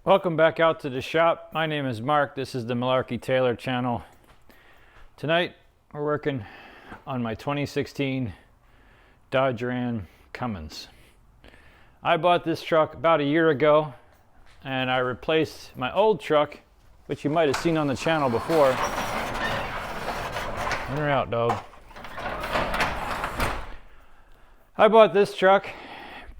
Welcome back out to the shop. My name is Mark. This is the Malarkey Taylor channel. Tonight we're working on my 2016 Dodge Ram Cummins. I bought this truck about a year ago and I replaced my old truck, which you might have seen on the channel before. In or out, dog. I bought this truck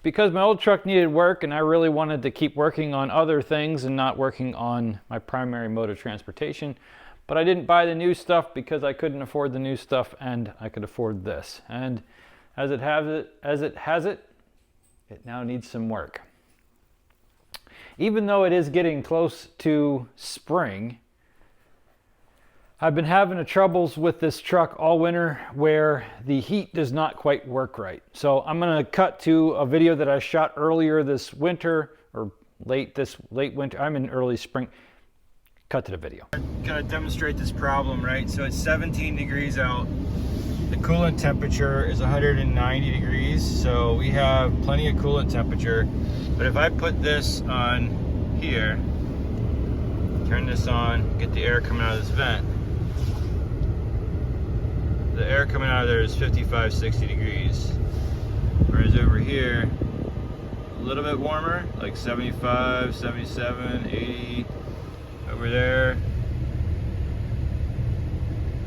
because my old truck needed work and I really wanted to keep working on other things and not working on my primary mode of transportation. But I didn't buy the new stuff because I couldn't afford the new stuff and I could afford this. And as it has it, it now needs some work. Even though it is getting close to spring, I've been having troubles with this truck all winter where the heat does not quite work right. So I'm going to cut to a video that I shot earlier this winter, or late winter. I'm in early spring. Cut to the video. I'm going to demonstrate this problem, right? So it's 17 degrees out. The coolant temperature is 190 degrees. So we have plenty of coolant temperature. But if I put this on here, turn this on, get the air coming out of this vent, the air coming out of there is 55, 60 degrees. Whereas over here, a little bit warmer, like 75, 77, 80. Over there,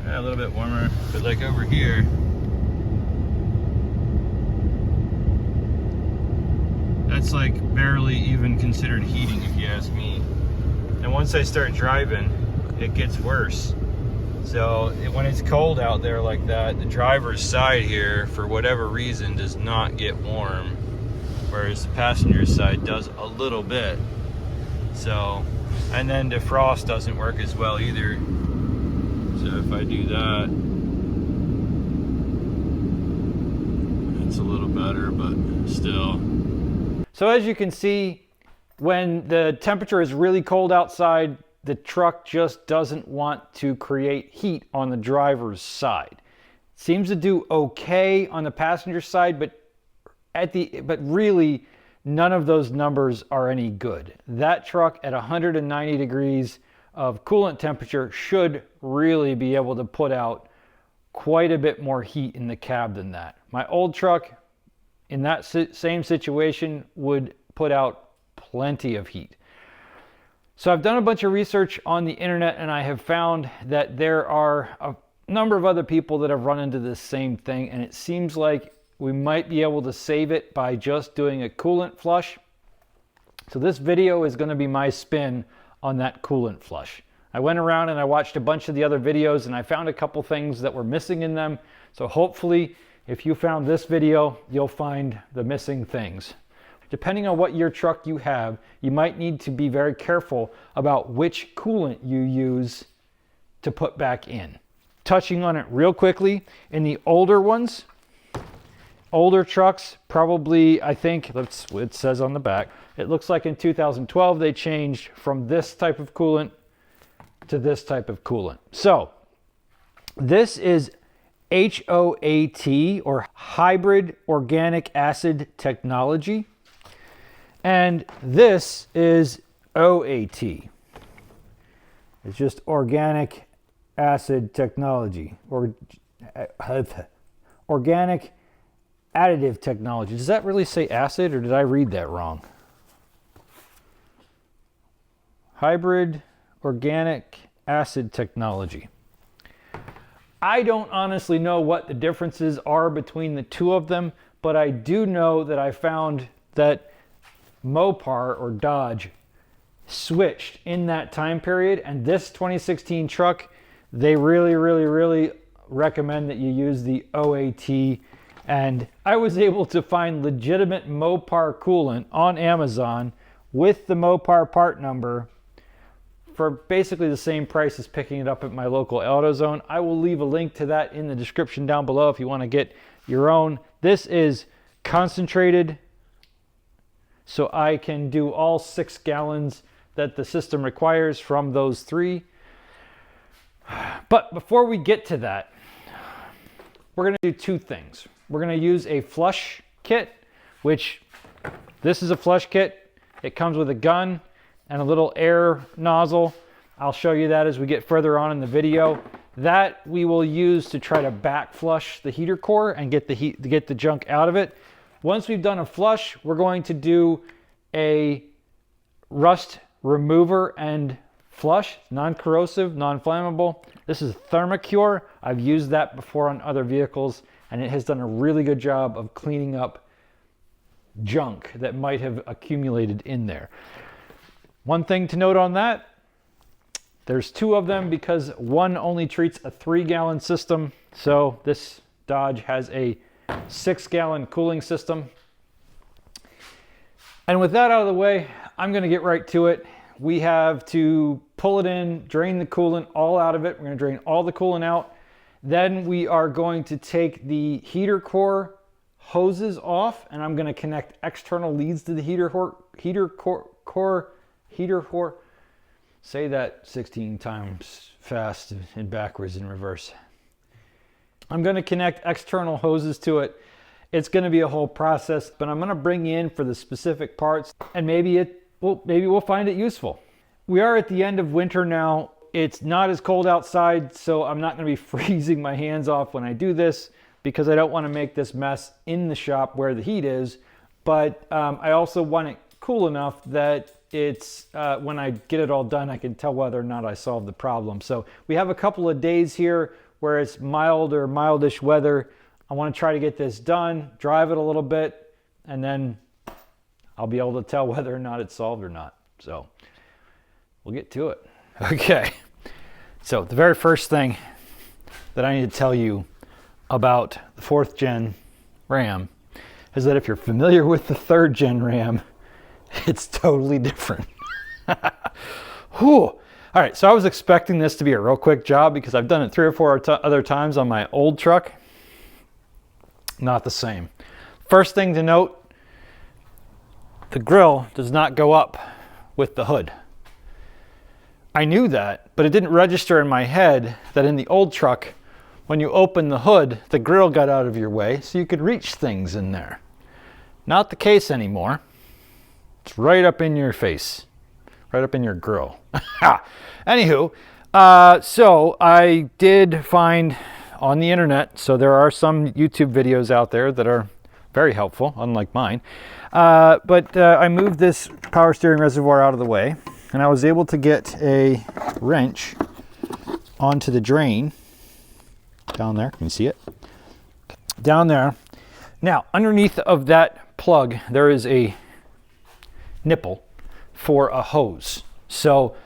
a little bit warmer. But like over here, that's like barely even considered heating if you ask me. And once I start driving, it gets worse. So when it's cold out there like that, the driver's side here, for whatever reason, does not get warm, whereas the passenger side does a little bit. So, and then defrost doesn't work as well either. So if I do that, it's a little better, but still. So as you can see, when the temperature is really cold outside, the truck just doesn't want to create heat on the driver's side. It seems to do okay on the passenger side, but really none of those numbers are any good. That truck at 190 degrees of coolant temperature should really be able to put out quite a bit more heat in the cab than that. My old truck in that same situation would put out plenty of heat. So I've done a bunch of research on the internet and I have found that there are a number of other people that have run into this same thing, and it seems like we might be able to save it by just doing a coolant flush. So this video is going to be my spin on that coolant flush. I went around and I watched a bunch of the other videos and I found a couple things that were missing in them. So hopefully if you found this video, you'll find the missing things. Depending on what your truck you have, you might need to be very careful about which coolant you use to put back in. Touching on it real quickly, in the older ones, older trucks, probably, I think, that's what it says on the back. It looks like in 2012 they changed from this type of coolant to this type of coolant. So this is HOAT, or hybrid organic acid technology. And this is OAT. It's just organic acid technology, or organic additive technology. Does that really say acid, or did I read that wrong? Hybrid organic acid technology. I don't honestly know what the differences are between the two of them, but I do know that I found that Mopar, or Dodge, switched in that time period, and this 2016 truck, they really recommend that you use the OAT. And I was able to find legitimate Mopar coolant on Amazon with the Mopar part number for basically the same price as picking it up at my local AutoZone. I will leave a link to that in the description down below if you want to get your own. This is concentrated, so I can do all 6 gallons that the system requires from those 3. But before we get to that, we're going to do 2 things. We're going to use a flush kit, which this is a flush kit. It comes with a gun and a little air nozzle. I'll show you that as we get further on in the video. That we will use to try to back flush the heater core and get the junk out of it. Once we've done a flush, we're going to do a rust remover and flush, non-corrosive, non-flammable. This is Thermocure. I've used that before on other vehicles, and it has done a really good job of cleaning up junk that might have accumulated in there. One thing to note on that, there's 2 of them because one only treats a 3-gallon system. So this Dodge has a 6-gallon cooling system. And with that out of the way, I'm going to get right to it. We have to pull it in, drain the coolant all out of it. We're going to drain all the coolant out. Then we are going to take the heater core hoses off, and I'm going to connect external leads to the heater core. Say that 16 times fast and backwards and reverse. I'm going to connect external hoses to it. It's going to be a whole process, but I'm going to bring you in for the specific parts, and maybe we'll find it useful. We are at the end of winter now. It's not as cold outside, so I'm not going to be freezing my hands off when I do this because I don't want to make this mess in the shop where the heat is. But I also want it cool enough that it's when I get it all done, I can tell whether or not I solved the problem. So we have a couple of days here where it's mild or mildish weather. I want to try to get this done, drive it a little bit, and then I'll be able to tell whether or not it's solved or not. So we'll get to it. Okay. So the very first thing that I need to tell you about the 4th gen Ram is that if you're familiar with the 3rd gen Ram, it's totally different. Whew. All right, so I was expecting this to be a real quick job because I've done it 3 or 4 other times on my old truck. Not the same. First thing to note, the grill does not go up with the hood. I knew that, but it didn't register in my head that in the old truck, when you open the hood, the grill got out of your way so you could reach things in there. Not the case anymore. It's right up in your face, right up in your grill. Anywho, so I did find on the internet, so there are some YouTube videos out there that are very helpful, unlike mine. But I moved this power steering reservoir out of the way, and I was able to get a wrench onto the drain down there. Can you see it? Down there. Now, underneath of that plug, there is a nipple for a hose. So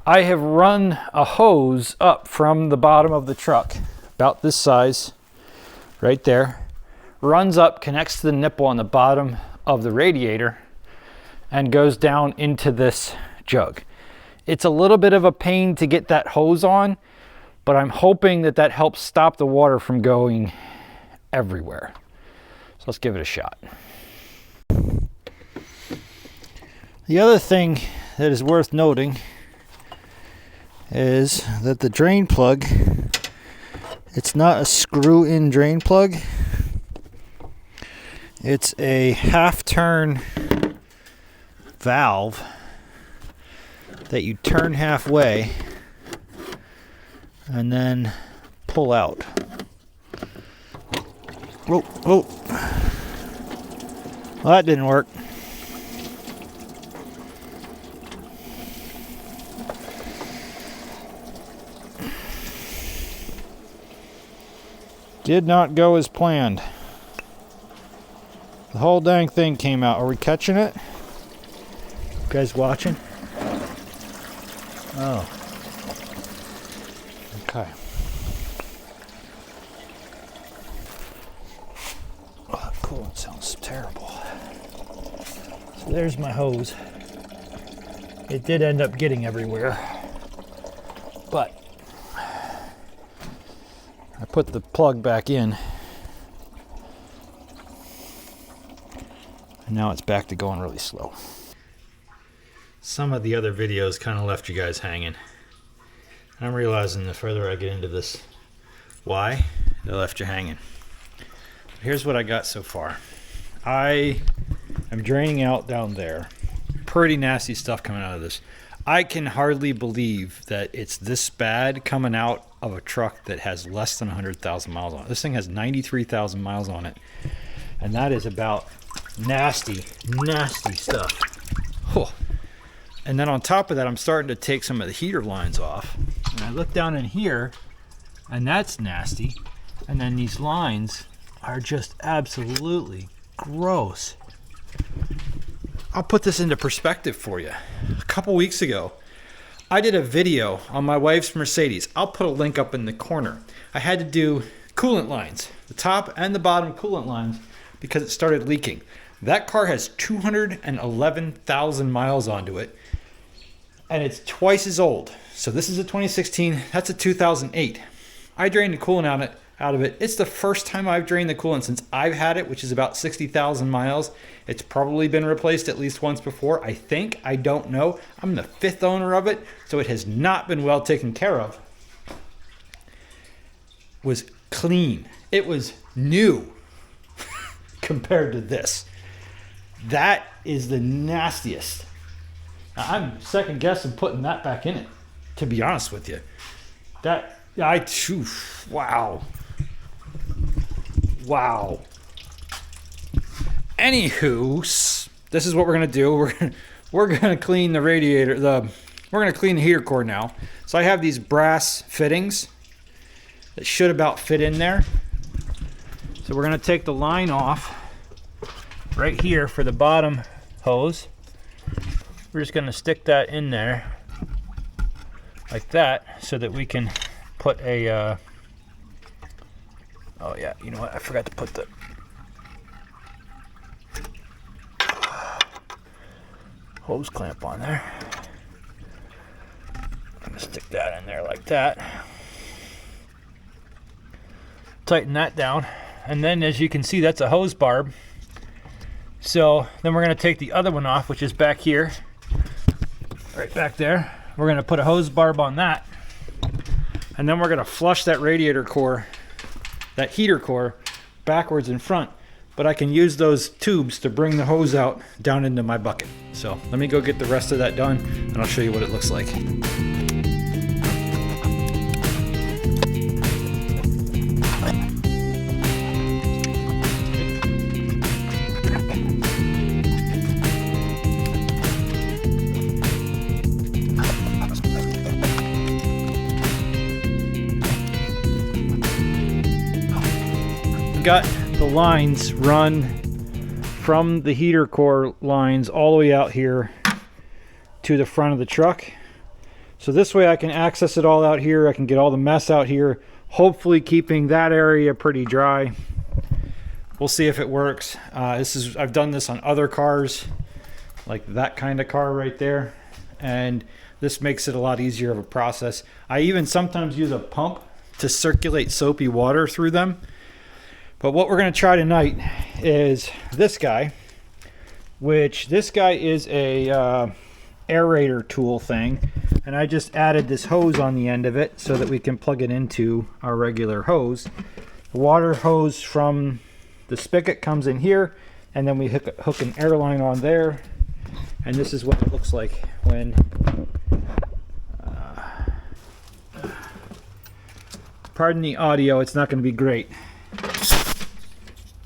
I have run a hose up from the bottom of the truck, about this size, right there, runs up, connects to the nipple on the bottom of the radiator, and goes down into this jug. It's a little bit of a pain to get that hose on, but I'm hoping that that helps stop the water from going everywhere. So let's give it a shot. The other thing that is worth noting is that the drain plug, it's not a screw-in drain plug. It's a half-turn valve that you turn halfway and then pull out. Oh, oh. Well, that didn't work. Did not go as planned. The whole dang thing came out. Are we catching it? You guys watching? Oh. Okay. Oh, cool. It sounds terrible. So there's my hose. It did end up getting everywhere. But I put the plug back in. And now it's back to going really slow. Some of the other videos kind of left you guys hanging. I'm realizing the further I get into this why they left you hanging. Here's what I got so far. I am draining out down there. pretty nasty stuff coming out of this. I can hardly believe that it's this bad coming out of a truck that has less than 100,000 miles on it. This thing has 93,000 miles on it. And that is about nasty, nasty stuff. Oh. And then on top of that, I'm starting to take some of the heater lines off. And I look down in here, and that's nasty. And then these lines are just absolutely gross. I'll put this into perspective for you. A couple weeks ago, I did a video on my wife's Mercedes. I'll put a link up in the corner. I had to do coolant lines, the top and the bottom coolant lines, because it started leaking. That car has 211,000 miles onto it, and it's twice as old. So this is a 2016, that's a 2008. I drained the coolant out of it. It's the first time I've drained the coolant since I've had it, which is about 60,000 miles. It's probably been replaced at least once before, I think. I don't know. I'm the 5th owner of it, so it has not been well taken care of. It was clean. It was new compared to this. That is the nastiest. Now, I'm second guessing putting that back in it, to be honest with you. Wow. Wow. Anywho, this is what we're gonna do. We're gonna clean the radiator. We're gonna clean the heater core now. So I have these brass fittings that should about fit in there. So we're gonna take the line off right here for the bottom hose. We're just gonna stick that in there like that, so that we can put a. Oh yeah, you know what? I forgot to put the hose clamp on there. I'm gonna stick that in there like that. Tighten that down, and then as you can see, that's a hose barb. So then we're gonna take the other one off, which is back here, right back there. We're gonna put a hose barb on that, and then we're gonna flush that radiator core, that heater core, backwards in front. But I can use those tubes to bring the hose out down into my bucket. So let me go get the rest of that done, and I'll show you what it looks like. Got the lines run from the heater core lines all the way out here to the front of the truck. So this way I can access it all out here. I can get all the mess out here, hopefully keeping that area pretty dry. We'll see if it works. I've done this on other cars, like that kind of car right there, and this makes it a lot easier of a process. I even sometimes use a pump to circulate soapy water through them. But what we're going to try tonight is this guy, which this guy is a aerator tool thing, and I just added this hose on the end of it so that we can plug it into our regular hose. The water hose from the spigot comes in here, and then we hook an air line on there, and this is what it looks like when pardon the audio, it's not going to be great.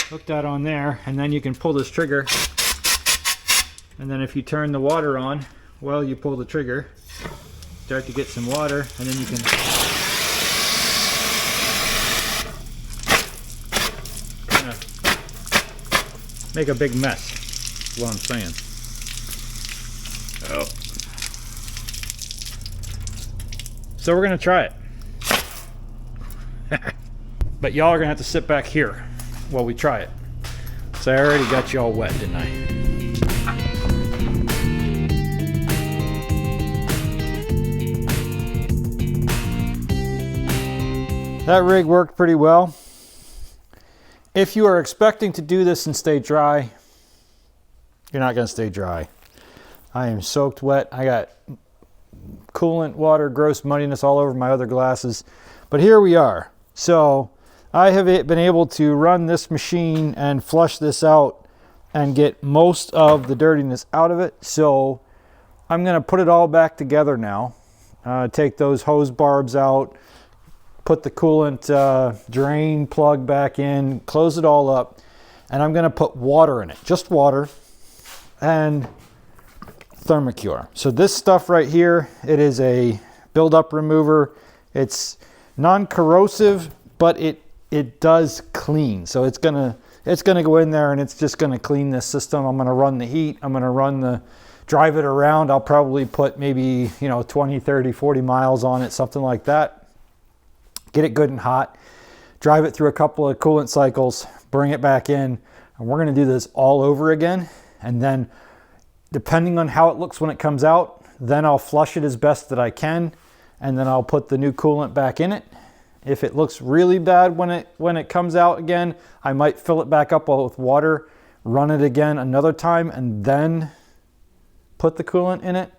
Hook that on there, and then you can pull this trigger, and then if you turn the water on, well, you pull the trigger, start to get some water, and then you can kind of make a big mess, is what I'm saying. Oh. So we're gonna try it. But y'all are gonna have to sit back here while we try it. So I already got you all wet, didn't I? That rig worked pretty well. If you are expecting to do this and stay dry, you're not gonna stay dry. I am soaked wet. I got coolant, water, gross muddiness all over my other glasses. But here we are. So I have been able to run this machine and flush this out and get most of the dirtiness out of it. So I'm going to put it all back together now. Take those hose barbs out, put the coolant drain plug back in, close it all up, and I'm going to put water in it, just water, and Thermocure. So this stuff right here, it is a buildup remover. It's non-corrosive, but it does clean. So it's gonna go in there and it's just gonna clean this system. I'm gonna run the heat. I'm gonna drive it around. I'll probably put maybe 20, 30, 40 miles on it, something like that. Get it good and hot. Drive it through a couple of coolant cycles. Bring it back in, and we're gonna do this all over again. And then, depending on how it looks when it comes out, then I'll flush it as best that I can, and then I'll put the new coolant back in it. If it looks really bad when it comes out again, I might fill it back up with water, run it again another time, and then put the coolant in it.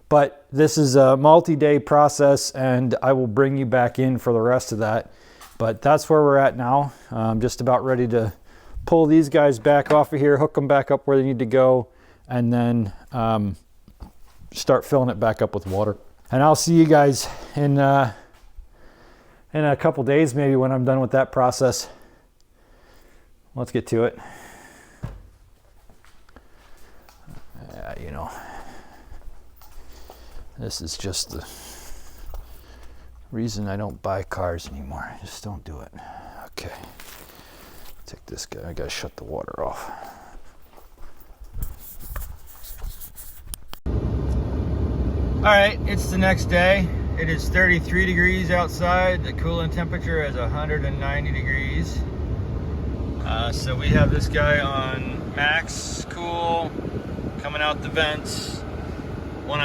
But this is a multi-day process, and I will bring you back in for the rest of that. But that's where we're at now. I'm just about ready to pull these guys back off of here, hook them back up where they need to go, and then start filling it back up with water. And I'll see you guys in a couple days, maybe, when I'm done with that process. Let's get to it. This is just the reason I don't buy cars anymore. I just don't do it. Okay. Take this guy. I gotta shut the water off. All right, it's the next day. It is 33 degrees outside. The coolant temperature is 190 degrees. So we have this guy on max cool, coming out the vents. When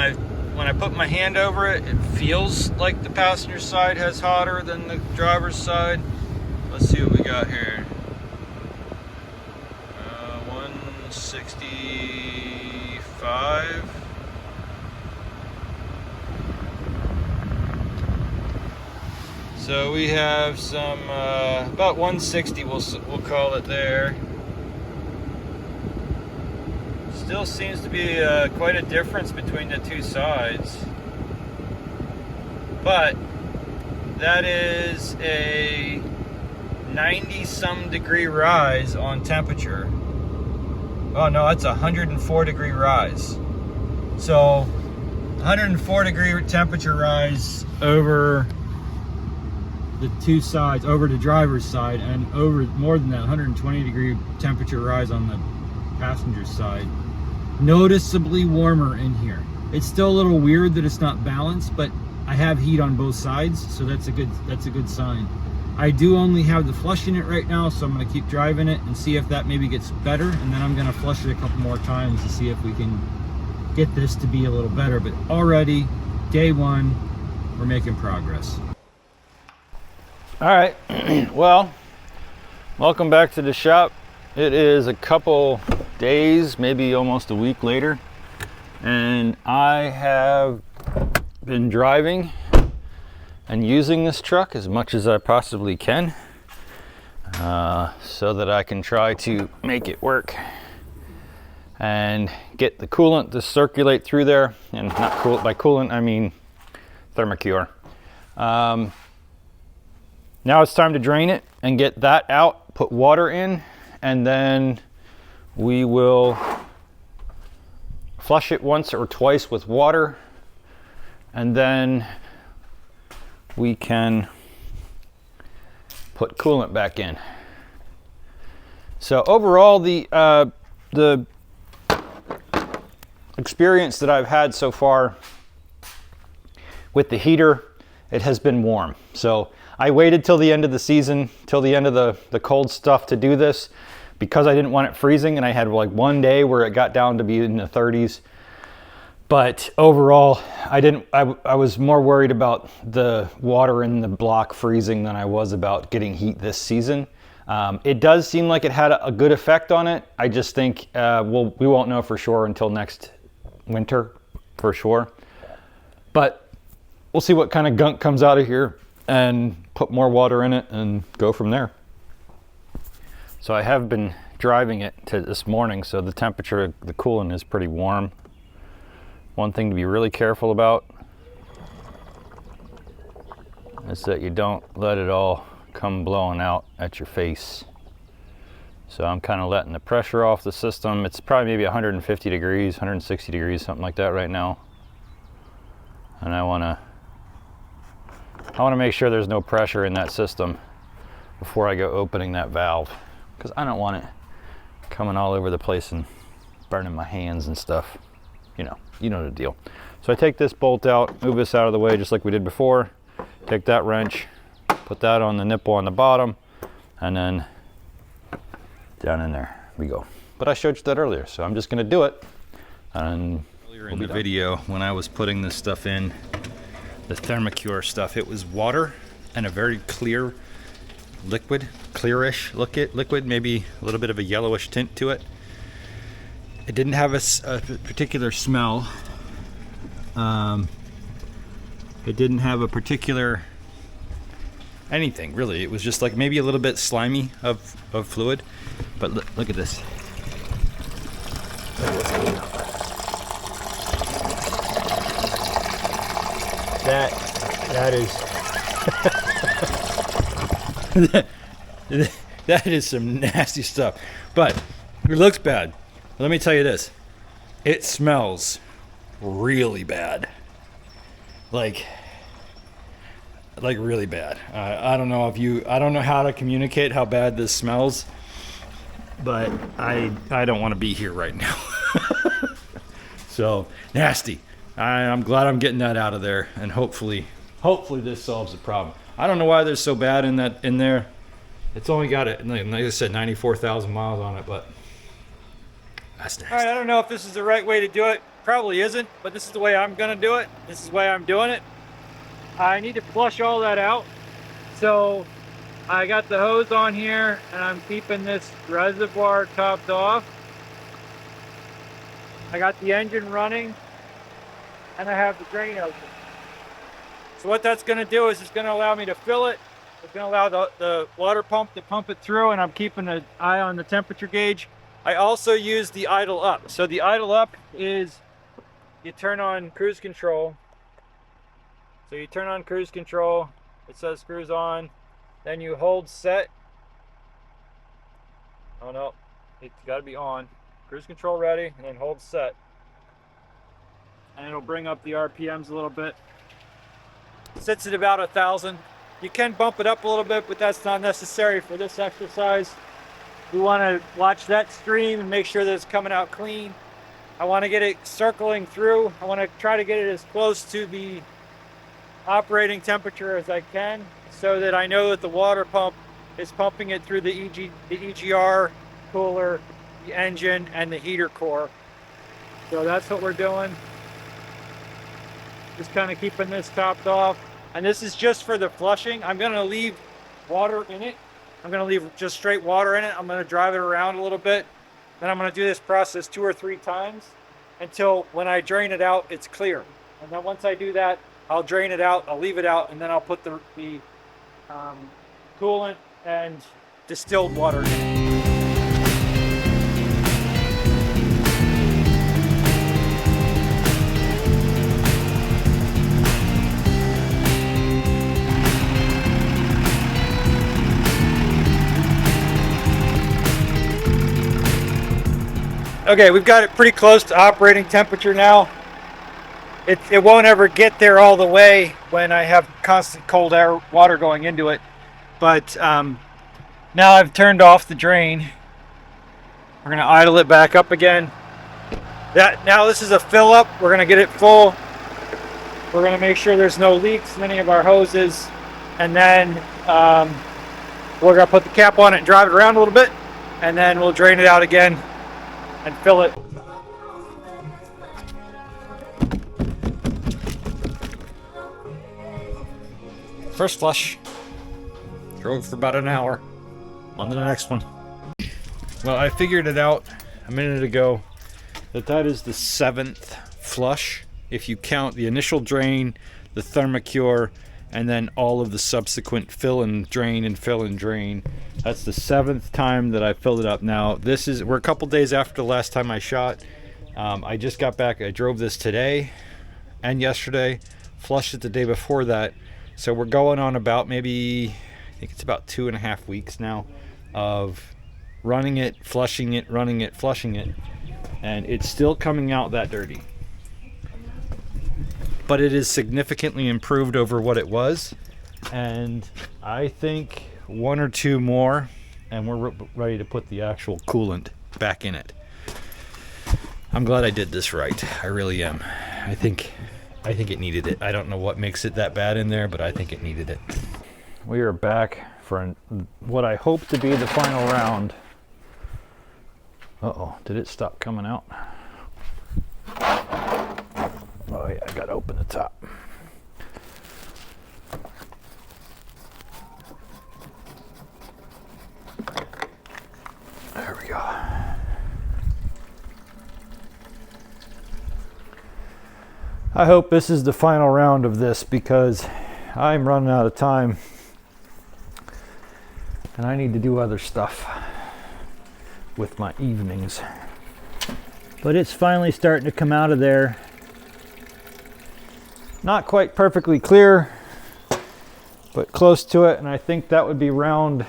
I put my hand over it, it feels like the passenger side has hotter than the driver's side. Let's see what we got here. 165. So we have some about 160, we'll call it there. Still seems to be quite a difference between the two sides, but that is a 90-some degree rise on temperature. Oh no, that's a 104 degree rise. So 104 degree temperature rise over the two sides, over the driver's side, and over more than that, 120 degree temperature rise on the passenger side. Noticeably warmer in here. It's still a little weird that it's not balanced, but I have heat on both sides, so that's a good sign. I do only have the flush in it right now, so I'm going to keep driving it and see if that maybe gets better, and then I'm going to flush it a couple more times to see if we can get this to be a little better. But already, day one, we're making progress. All right, well, welcome back to the shop. It is a couple days, maybe almost a week later, and I have been driving and using this truck as much as I possibly can, so that I can try to make it work and get the coolant to circulate through there. And not cool, by coolant I mean Thermocure. Now it's time to drain it and get that out, put water in, and then we will flush it once or twice with water, and then we can put coolant back in. So overall, the experience that I've had so far with the heater, it has been warm. So I waited till the end of the season, till the end of the cold stuff to do this, because I didn't want it freezing, and I had like one day where it got down to be in the 30s. But overall, I was more worried about the water in the block freezing than I was about getting heat this season. It does seem like it had a good effect on it. I just think we won't know for sure until next winter, for sure. But we'll see what kind of gunk comes out of here and put more water in it and go from there. So I have been driving it to this morning, so the temperature, the coolant is pretty warm. One thing to be really careful about is that you don't let it all come blowing out at your face. So I'm kind of letting the pressure off the system. It's probably maybe 150 degrees, 160 degrees, something like that right now. And I want to make sure there's no pressure in that system before I go opening that valve, because I don't want it coming all over the place and burning my hands and stuff. You know the deal. So I take this bolt out, move this out of the way just like we did before. Take that wrench, put that on the nipple on the bottom, and then down in there we go. But I showed you that earlier, so I'm just going to do it. And earlier in the video, when I was putting this stuff in, the Thermocure stuff, it was water and a very clear liquid, clearish liquid, maybe a little bit of a yellowish tint to it. It didn't have a particular smell. It didn't have a particular anything really. It was just like maybe a little bit slimy of fluid. But look at this. That is that is some nasty stuff. But it looks bad. Let me tell you this. It smells really bad. Like really bad. I don't know how to communicate how bad this smells, but I don't want to be here right now. So nasty. I'm glad I'm getting that out of there, and hopefully this solves the problem. I don't know why they're so bad in there. It's only got it, like I said, 94,000 miles on it, but that's nasty. All right, I don't know if this is the right way to do it. Probably isn't, but this is the way I'm gonna do it. This is the way I'm doing it. I need to flush all that out. So I got the hose on here and I'm keeping this reservoir topped off. I got the engine running and I have the drain open. So what that's gonna do is it's gonna allow me to fill it. It's gonna allow the water pump to pump it through, and I'm keeping an eye on the temperature gauge. I also use the idle up. So the idle up is you turn on cruise control. So you turn on cruise control, it says cruise on, then you hold set. Oh no, it's gotta be on. Cruise control ready, and then hold set. And it'll bring up the RPMs a little bit. Sits at about 1,000. You can bump it up a little bit, but that's not necessary for this exercise. We wanna watch that stream and make sure that it's coming out clean. I wanna get it circling through. I wanna try to get it as close to the operating temperature as I can, so that I know that the water pump is pumping it through the EGR cooler, the engine, and the heater core. So that's what we're doing. Just kind of keeping this topped off. And this is just for the flushing. I'm gonna leave water in it. I'm gonna leave just straight water in it. I'm gonna drive it around a little bit. Then I'm gonna do this process 2 or 3 times until when I drain it out, it's clear. And then once I do that, I'll drain it out, I'll leave it out, and then I'll put the coolant and distilled water in. Okay, we've got it pretty close to operating temperature now. It won't ever get there all the way when I have constant cold air water going into it. But now I've turned off the drain. We're gonna idle it back up again. Now this is a fill up. We're gonna get it full. We're gonna make sure there's no leaks in any of our hoses. And then we're gonna put the cap on it and drive it around a little bit. And then we'll drain it out again and fill it. First flush. Drove for about an hour. On to the next one. Well, I figured it out a minute ago that is the 7th flush if you count the initial drain, the Thermocure, and then all of the subsequent fill and drain and fill and drain. That's the 7th time that I filled it up. Now we're a couple days after the last time I shot. I just got back. I drove this today and yesterday, flushed it the day before that. So we're going on about maybe, I think it's about 2.5 weeks now of running it, flushing it, running it, flushing it, and it's still coming out that dirty. But it is significantly improved over what it was, and I think 1 or 2 more and we're ready to put the actual coolant back in it. I'm glad I did this right. I really am. I think it needed it. I don't know what makes it that bad in there, but I think it needed it. We are back for what I hope to be the final round. Uh-oh, did it stop coming out? Oh yeah, I gotta open the top. There we go. I hope this is the final round of this because I'm running out of time and I need to do other stuff with my evenings. But it's finally starting to come out of there. Not quite perfectly clear, but close to it, and I think that would be round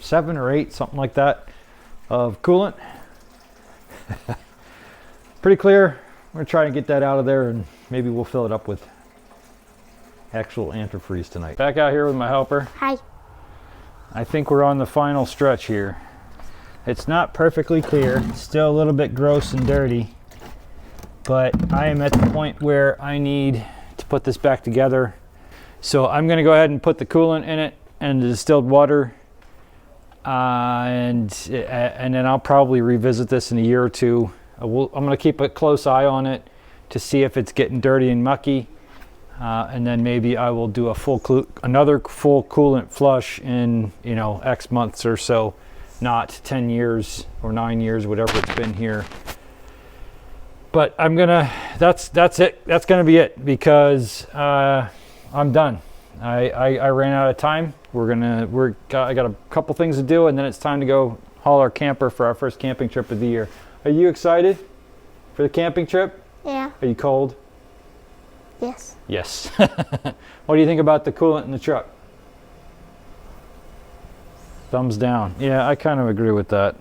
7 or 8, something like that, of coolant. Pretty clear. I'm gonna try and get that out of there, and maybe we'll fill it up with actual antifreeze tonight. Back out here with my helper. Hi. I think we're on the final stretch here. It's not perfectly clear. It's still a little bit gross and dirty, but I am at the point where I need to put this back together. So I'm going to go ahead and put the coolant in it and the distilled water, and then I'll probably revisit this in a year or two. I'm going to keep a close eye on it to see if it's getting dirty and mucky, and then maybe I will do another full coolant flush in X months or so, not 10 years or 9 years, whatever it's been here. But that's it. That's gonna be it because I'm done. I ran out of time. I got a couple things to do, and then it's time to go haul our camper for our first camping trip of the year. Are you excited for the camping trip? Yeah. Are you cold? Yes. Yes. What do you think about the coolant in the truck? Thumbs down. Yeah, I kind of agree with that.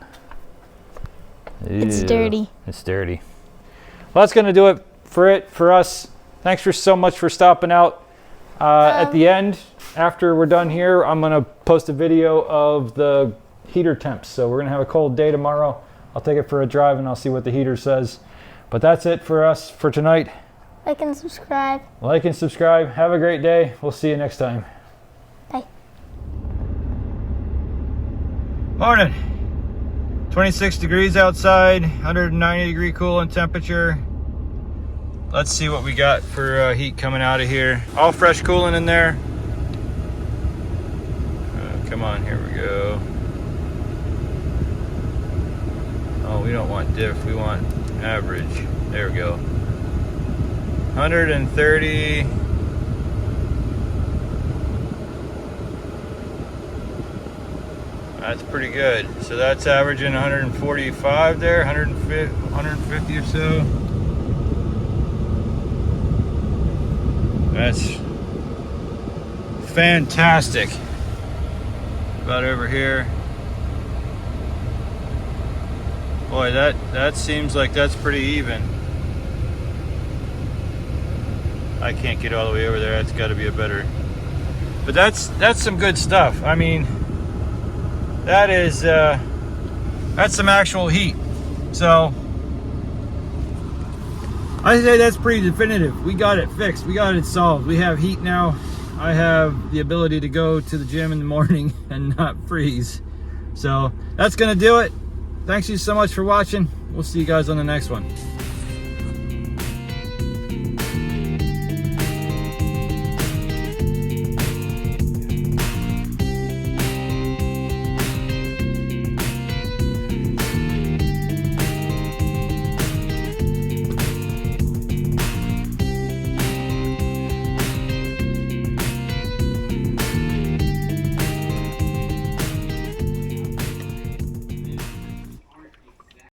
It's dirty. It's dirty. Well, that's going to do it for us. Thanks so much for stopping out. At the end, after we're done here, I'm going to post a video of the heater temps. So we're going to have a cold day tomorrow. I'll take it for a drive and I'll see what the heater says. But that's it for us for tonight. Like and subscribe. Like and subscribe. Have a great day. We'll see you next time. Bye. Morning. 26 degrees outside, 190 degree coolant temperature. Let's see what we got for heat coming out of here. All fresh coolant in there. Come on, here we go. Oh, we don't want diff, we want average. There we go. 130. That's pretty good. So that's averaging 145 there, 150 or so. That's fantastic. About over here. Boy, that seems like that's pretty even. I can't get all the way over there. That's got to be a better. But that's some good stuff. I mean, that's some actual heat. So I say that's pretty definitive. We got it fixed. We got it solved. We have heat now. I have the ability to go to the gym in the morning and not freeze. So that's gonna do it. Thanks you so much for watching. We'll see you guys on the next one.